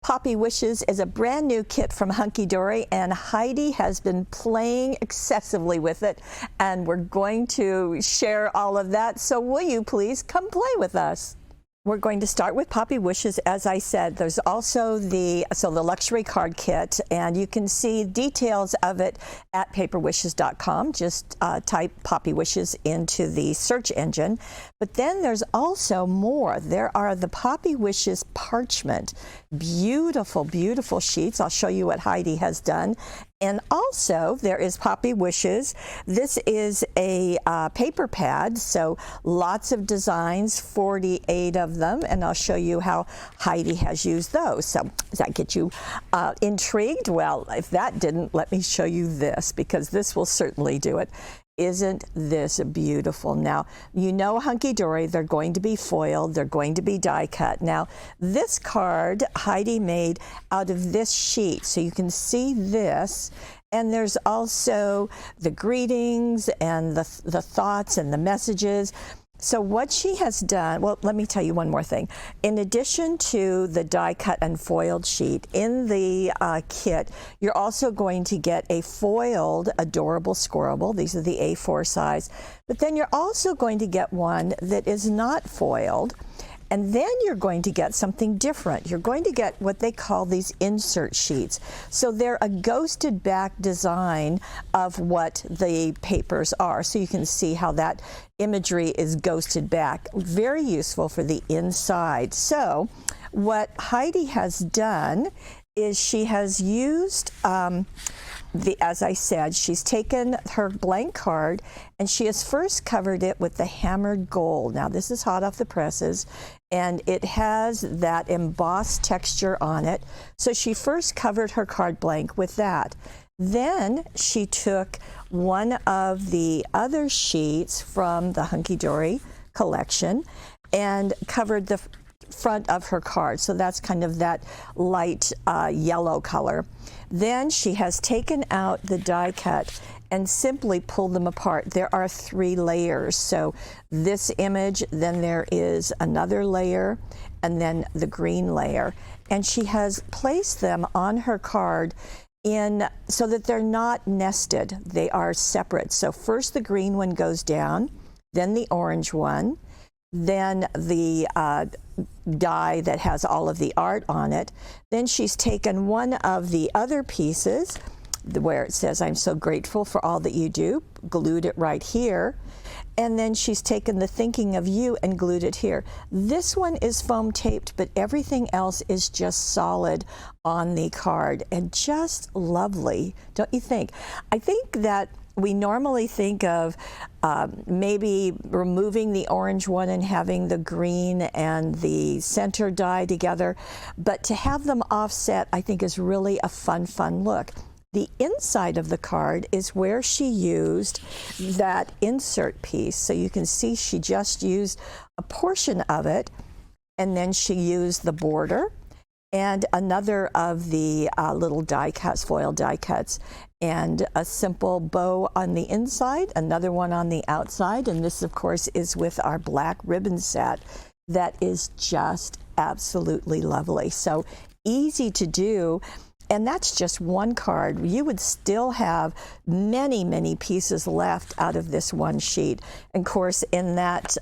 Poppy Wishes is a brand new kit from Hunkydory, and Heidi has been playing excessively with it, and we're going to share all of that. So will you please come play with us? We're going to start with Poppy Wishes, as I said. There's also the luxury card kit, and you can see details of it at paperwishes.com. Just type Poppy Wishes into the search engine. But then there's also more. There are the Poppy Wishes parchment. Beautiful, beautiful sheets. I'll show you what Heidi has done. And also there is Poppy Wishes. This is a paper pad, so lots of designs, 48 of them, and I'll show you how Heidi has used those. So does that get you intrigued? Well, if that didn't, let me show you this, because this will certainly do it. Isn't this beautiful? Now, you know Hunkydory, they're going to be foiled, they're going to be die cut. Now, this card Heidi made out of this sheet, so you can see this, and there's also the greetings and the thoughts and the messages. So what she has done, well, let me tell you one more thing. In addition to the die cut and foiled sheet, in the kit, you're also going to get a foiled adorable squirrel. These are the A4 size. But then you're also going to get one that is not foiled. And then you're going to get something different. You're going to get what they call these insert sheets. So they're a ghosted back design of what the papers are. So you can see how that imagery is ghosted back. Very useful for the inside. So what Heidi has done is she has used as I said, she's taken her blank card and she has first covered it with the hammered gold. Now this is hot off the presses, and it has that embossed texture on it. So she first covered her card blank with that. Then she took one of the other sheets from the Hunkydory collection and covered the front of her card. So that's kind of that light yellow color. Then she has taken out the die cut and simply pulled them apart. There are 3 layers. So this image, then there is another layer, and then the green layer. And she has placed them on her card so that they're not nested. They are separate. So first the green one goes down, then the orange one, then the die that has all of the art on it. Then she's taken one of the other pieces where it says, "I'm so grateful for all that you do," glued it right here. And then she's taken the "thinking of you" and glued it here. This one is foam taped, but everything else is just solid on the card, and just lovely, don't you think? I think that we normally think of maybe removing the orange one and having the green and the center die together, but to have them offset, I think, is really a fun look. The inside of the card is where she used that insert piece. So you can see she just used a portion of it, and then she used the border and another of the little die cuts, foil die cuts, and a simple bow on the inside, another one on the outside, and this of course is with our black ribbon set that is just absolutely lovely. So easy to do. And that's just one card. You would still have many pieces left out of this one sheet. And of course, in that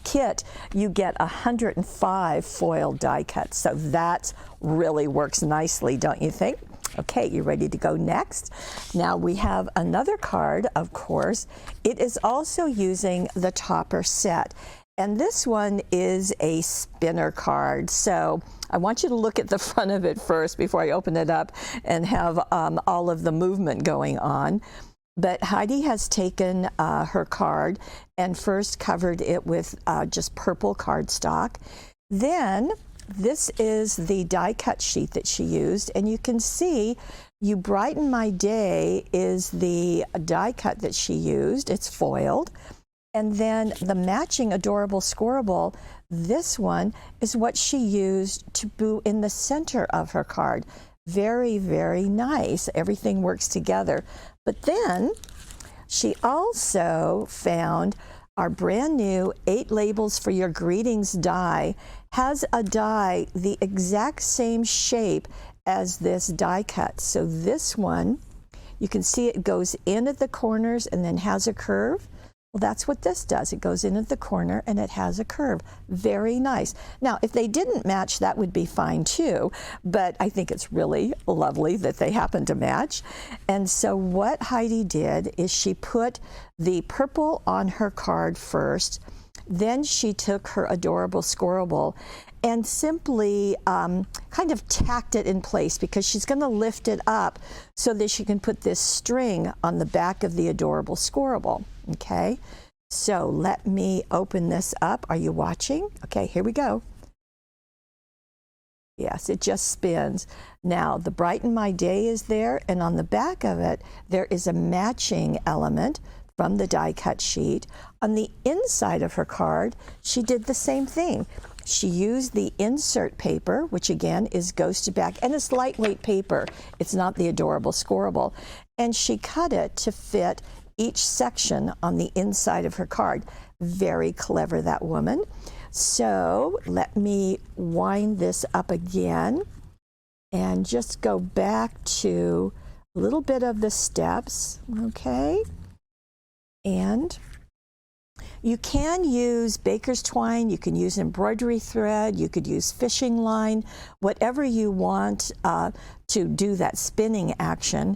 kit, you get 105 foil die cuts. So that really works nicely, don't you think? Okay, you ready to go next? Now we have another card, of course. It is also using the topper set. And this one is a spinner card. So I want you to look at the front of it first before I open it up and have all of the movement going on. But Heidi has taken her card and first covered it with just purple cardstock. Then this is the die cut sheet that she used, and you can see "You Brighten My Day" is the die cut that she used. It's foiled. And then the matching adorable squirrel, this one is what she used to boo in the center of her card. Very nice. Everything works together. But then she also found our brand new 8 labels for your greetings die. has a die the exact same shape as this die cut. So this one, you can see it goes in at the corners and then has a curve. Well, that's what this does. It goes in at the corner and it has a curve. Very nice. Now, if they didn't match, that would be fine too, but I think it's really lovely that they happen to match. And so what Heidi did is she put the purple on her card first, then she took her adorable squirrel and simply kind of tacked it in place, because she's going to lift it up so that she can put this string on the back of the adorable squirrel. Okay, so let me open this up. Are you watching? Okay, here we go. Yes, it just spins. Now, the Brighten My Day is there, and on the back of it, there is a matching element from the die cut sheet. On the inside of her card, she did the same thing. She used the insert paper, which again is ghosted back, and it's lightweight paper. It's not the adorable squirrel. And she cut it to fit each section on the inside of her card. Very clever, that woman. So let me wind this up again and just go back to a little bit of the steps, okay? And you can use baker's twine, you can use embroidery thread, you could use fishing line, whatever you want to do that spinning action.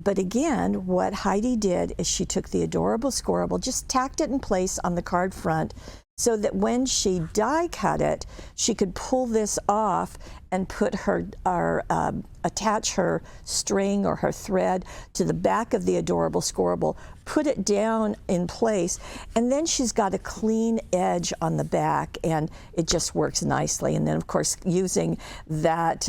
But again, what Heidi did is she took the adorable squirrel, just tacked it in place on the card front so that when she die cut it, she could pull this off and put attach her string or her thread to the back of the adorable squirrel, put it down in place, and then she's got a clean edge on the back, and it just works nicely. And then, of course, using that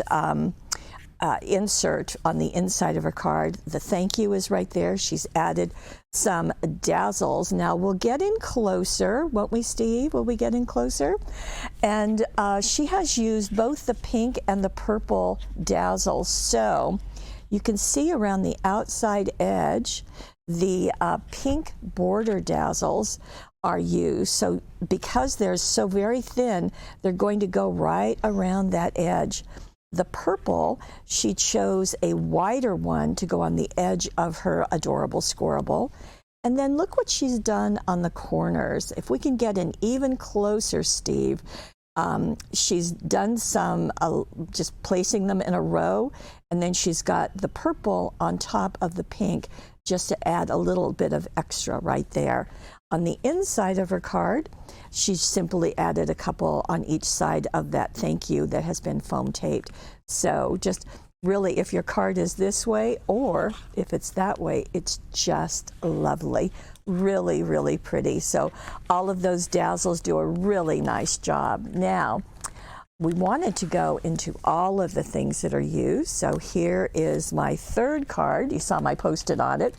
insert on the inside of her card, the thank you is right there. She's added some dazzles. Now we'll get in closer, won't we, Steve? Will we get in closer? And she has used both the pink and the purple dazzles. So you can see around the outside edge, the pink border dazzles are used. So because they're so very thin, they're going to go right around that edge. The purple, she chose a wider one to go on the edge of her adorable squirrel. And then look what she's done on the corners. If we can get in even closer, Steve, she's done some just placing them in a row, and then she's got the purple on top of the pink just to add a little bit of extra right there. On the inside of her card, she simply added a couple on each side of that thank you that has been foam taped. So just really, if your card is this way or if it's that way, it's just lovely. Really, really pretty. So all of those dazzles do a really nice job. Now, we wanted to go into all of the things that are used. So here is my third card. You saw my Post-it on it.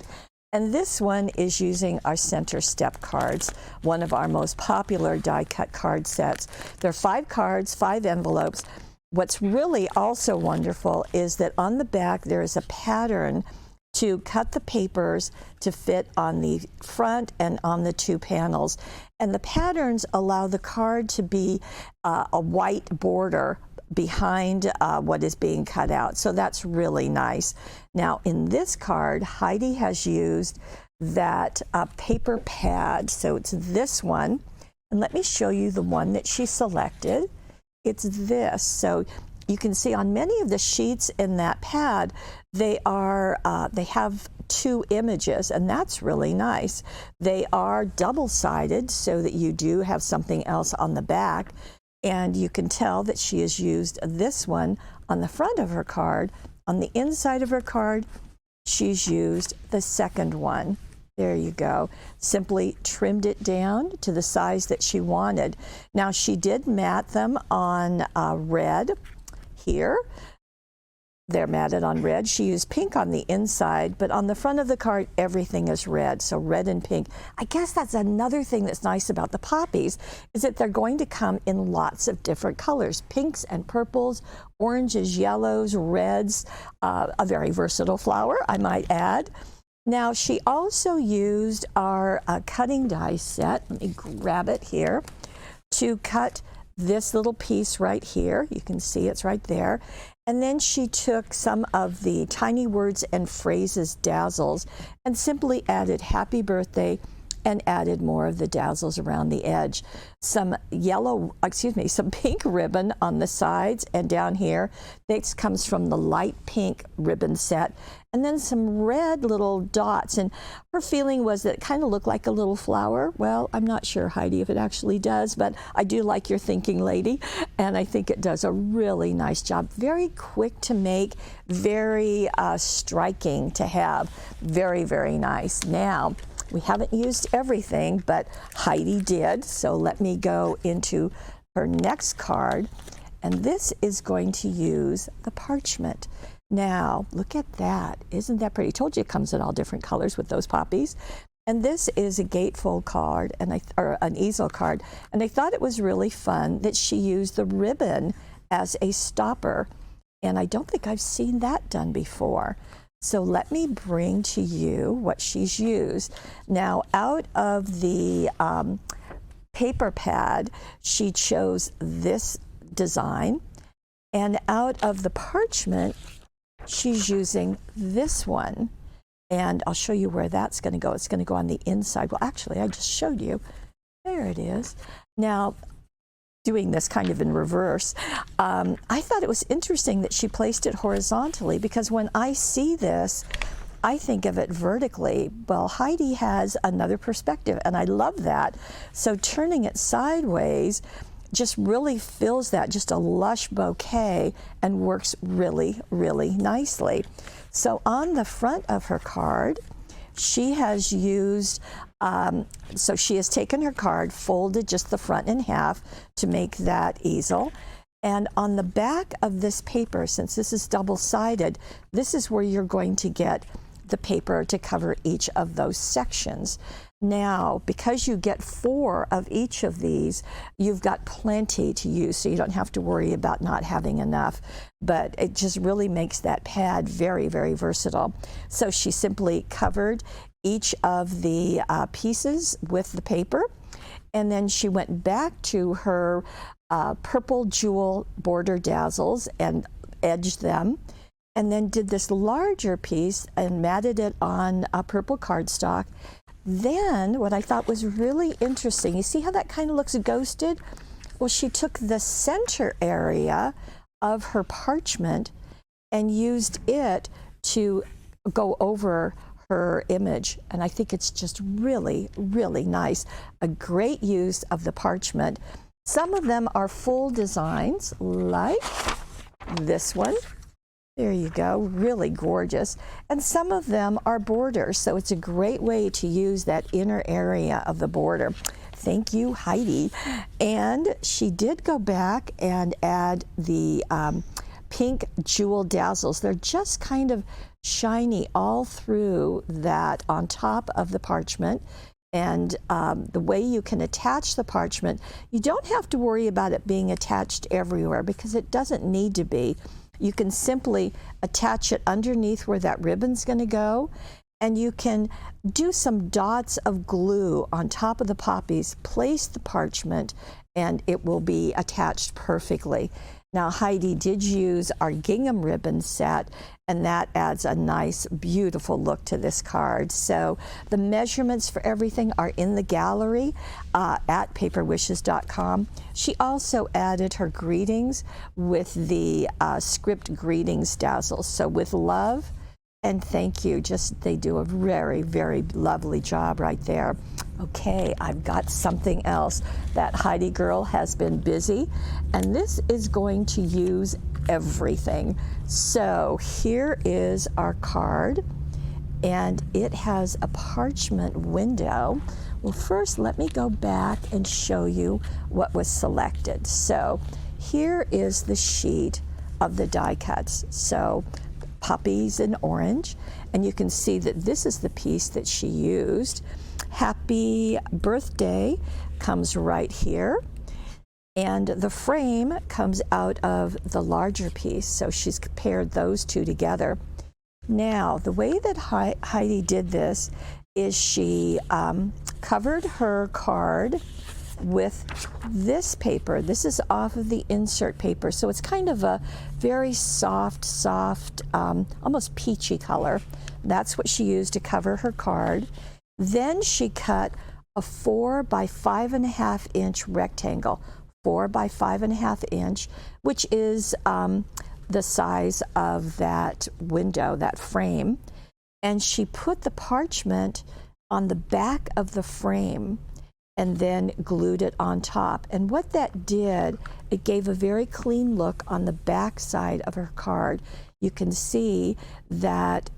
And this one is using our center step cards, one of our most popular die cut card sets. There are 5 cards, 5 envelopes. What's really also wonderful is that on the back there is a pattern to cut the papers to fit on the front and on the 2 panels. And the patterns allow the card to be a white border behind what is being cut out. So that's really nice. Now in this card, Heidi has used that paper pad. So it's this one. And let me show you the one that she selected. It's this. So you can see on many of the sheets in that pad, they have 2 images, and that's really nice. They are double-sided so that you do have something else on the back. And you can tell that she has used this one on the front of her card. On the inside of her card, she's used the second one. There you go. Simply trimmed it down to the size that she wanted. Now, she did mat them on red here. They're matted on red. She used pink on the inside, but on the front of the card, everything is red, so red and pink. I guess that's another thing that's nice about the poppies, is that they're going to come in lots of different colors, pinks and purples, oranges, yellows, reds, a very versatile flower, I might add. Now, she also used our cutting die set, let me grab it here, to cut this little piece right here. You can see it's right there. And then she took some of the Tiny Words and Phrases dazzles and simply added happy birthday and added more of the dazzles around the edge. Some some pink ribbon on the sides and down here. This comes from the light pink ribbon set. And then some red little dots. And her feeling was that it kind of looked like a little flower. Well, I'm not sure, Heidi, if it actually does, but I do like your thinking, lady. And I think it does a really nice job. Very quick to make, very striking to have. Very, very nice. Now, we haven't used everything, but Heidi did. So let me go into her next card. And this is going to use the parchment. Now, look at that. Isn't that pretty? I told you it comes in all different colors with those poppies. And this is a gatefold card, or an easel card. And I thought it was really fun that she used the ribbon as a stopper. And I don't think I've seen that done before. So let me bring to you what she's used. Now, out of the paper pad, she chose this design. And out of the parchment, she's using this one. And I'll show you where that's going to go. It's going to go on the inside. Well, actually, I just showed you. There it is. Now, doing this kind of in reverse, I thought it was interesting that she placed it horizontally, because when I see this, I think of it vertically. Well, Heidi has another perspective, and I love that. So turning it sideways just really fills that, just a lush bouquet, and works really, really nicely. So on the front of her card, she has used, so she has taken her card, folded just the front in half to make that easel. And on the back of this paper, since this is double-sided, this is where you're going to get the paper to cover each of those sections. Now, because you get 4 of each of these, you've got plenty to use, so you don't have to worry about not having enough. But it just really makes that pad very, very versatile. So she simply covered each of the pieces with the paper, and then she went back to her purple jewel border dazzles and edged them, and then did this larger piece and matted it on a purple cardstock. Then what I thought was really interesting, you see how that kind of looks ghosted? Well, she took the center area of her parchment and used it to go over her image. And I think it's just really, really nice. A great use of the parchment. Some of them are full designs, like this one. There you go, really gorgeous. And some of them are borders, so it's a great way to use that inner area of the border. Thank you, Heidi. And she did go back and add the pink jewel dazzles. They're just kind of shiny all through that on top of the parchment. And the way you can attach the parchment, you don't have to worry about it being attached everywhere, because it doesn't need to be. You can simply attach it underneath where that ribbon's going to go, and you can do some dots of glue on top of the poppies, place the parchment, and it will be attached perfectly. Now, Heidi did use our gingham ribbon set, and that adds a nice, beautiful look to this card. So the measurements for everything are in the gallery at paperwishes.com. She also added her greetings with the script greetings dazzles. So with love and thank you, they do a very, very lovely job right there. Okay, I've got something else. That Heidi girl has been busy, and this is going to use everything. So here is our card, and it has a parchment window. Well, first let me go back and show you what was selected. So here is the sheet of the die cuts. So poppies in orange, and you can see that this is the piece that she used. Happy birthday comes right here, and the frame comes out of the larger piece, so she's paired those two together. Now, the way that Heidi did this is she covered her card with this paper. This is off of the insert paper, so it's kind of a very soft, almost peachy color. That's what she used to cover her card. Then she cut a 4 by 5.5 inch rectangle, 4 by 5.5 inch, which is the size of that window, that frame. And she put the parchment on the back of the frame and then glued it on top. And what that did, it gave a very clean look on the back side of her card. You can see that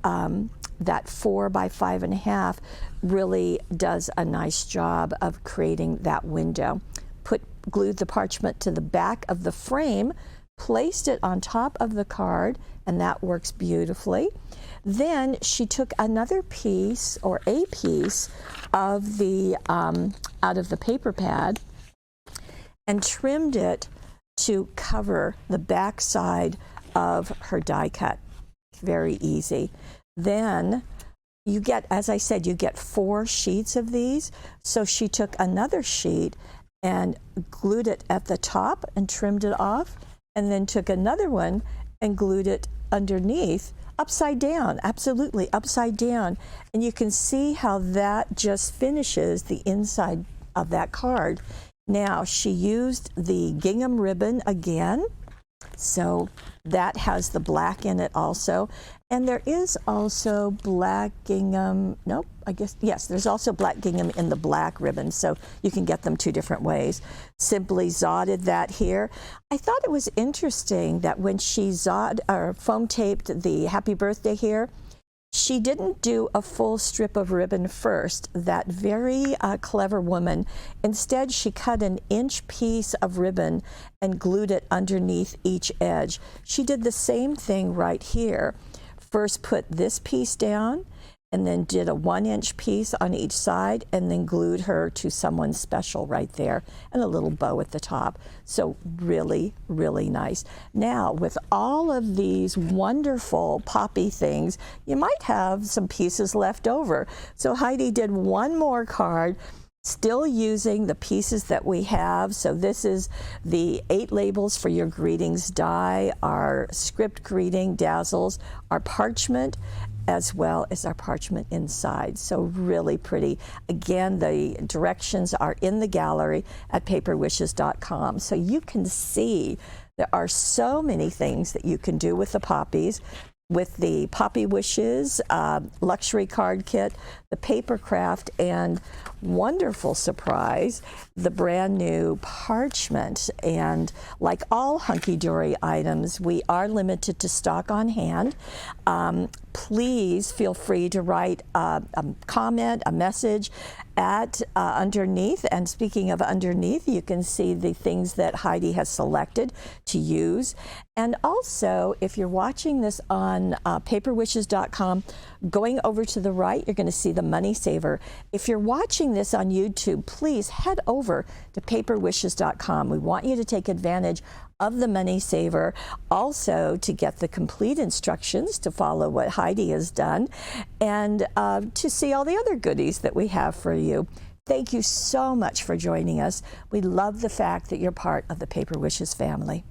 that 4 by 5.5 really does a nice job of creating that window. Glued the parchment to the back of the frame, placed it on top of the card, and that works beautifully. Then she took another piece, or a piece, of the out of the paper pad and trimmed it to cover the back side of her die cut. Very easy. Then you get, as I said, you get 4 sheets of these. So she took another sheet and glued it at the top and trimmed it off, and then took another one and glued it underneath, upside down, absolutely upside down. And you can see how that just finishes the inside of that card. Now, she used the gingham ribbon again, so that has the black in it also. And there is also black gingham, nope, I guess, yes, there's also black gingham in the black ribbon, so you can get them 2 different ways. Simply zotted that here. I thought it was interesting that when she foam taped the happy birthday here, she didn't do a full strip of ribbon first, that very clever woman. Instead, she cut an inch piece of ribbon and glued it underneath each edge. She did the same thing right here. First put this piece down, and then did a 1-inch piece on each side, and then glued her to someone special right there, and a little bow at the top. So really, really nice. Now, with all of these wonderful poppy things, you might have some pieces left over. So Heidi did one more card, still using the pieces that we have. So this is the 8 labels for your greetings die, our script greeting dazzles, our parchment, as well as our parchment inside. So really pretty. Again, the directions are in the gallery at paperwishes.com. So you can see there are so many things that you can do with the poppies. With the Poppy Wishes luxury card kit, the paper craft, and wonderful surprise, the brand new parchment. And like all Hunkydory items, we are limited to stock on hand. Please feel free to write a comment, a message at underneath. And speaking of underneath, you can see the things that Heidi has selected to use. And also, if you're watching this on paperwishes.com, going over to the right, you're going to see the money saver. If you're watching this on YouTube, please head over to paperwishes.com. We want you to take advantage of the money saver, also to get the complete instructions to follow what Heidi has done, and to see all the other goodies that we have for you. Thank you so much for joining us. We love the fact that you're part of the Paper Wishes family.